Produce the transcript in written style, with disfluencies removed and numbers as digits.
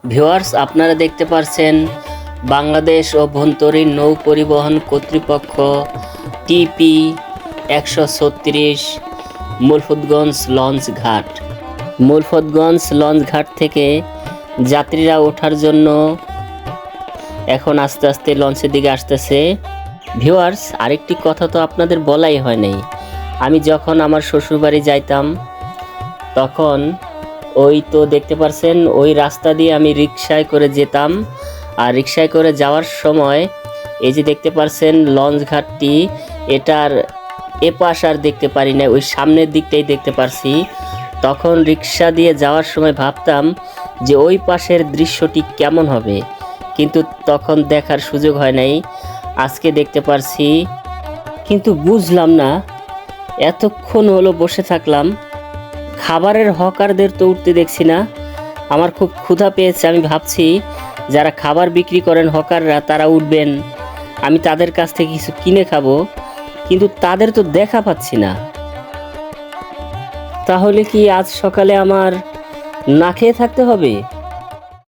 Viewers, আপনারা দেখতে পাচ্ছেন বাংলাদেশ অভ্যন্তরীণ নৌ পরিবহন কর্তৃপক্ষ টিপি 136 মুলফতগঞ্জ লঞ্চ ঘাট। মুলফতগঞ্জ লঞ্চ ঘাট থেকে যাত্রীরা ওঠার জন্য এখন আস্তে আস্তে লঞ্চের দিকে আসতেছে। ভিউয়ার্স, আরেকটি কথা তো আপনাদের বলাই হয় নাই। আমি যখন আমার শ্বশুরবাড়ি যাইতাম তখন ওই তো দেখতে পাচ্ছেন ওই রাস্তা দিয়ে আমি রিকশায় করে যেতাম। আর রিকশায় করে যাওয়ার সময় এই যে দেখতে পাচ্ছেন লঞ্চ ঘাটটি, এটার এপাশ আর দেখতে পারি না, ওই সামনের দিকটাই দেখতে পারছি। তখন রিকশা দিয়ে যাওয়ার সময় ভাবতাম যে ওই পাশের দৃশ্যটি কেমন হবে, কিন্তু তখন দেখার সুযোগ হয় নাই। আজকে দেখতে পারছি, কিন্তু বুঝলাম না, এতক্ষণ হলো বসে থাকলাম, খাবারের হকারদের তো উঠতে দেখছি না। আমার খুব ক্ষুধা পেয়েছে, আমি ভাবছি যারা খাবার বিক্রি করেন হকাররা তারা উঠবেন, আমি তাদের কাছ থেকে কিছু কিনে খাবো, কিন্তু তাদের তো দেখা পাচ্ছি না। তাহলে কি আজ সকালে আমার না খেয়ে থাকতে হবে?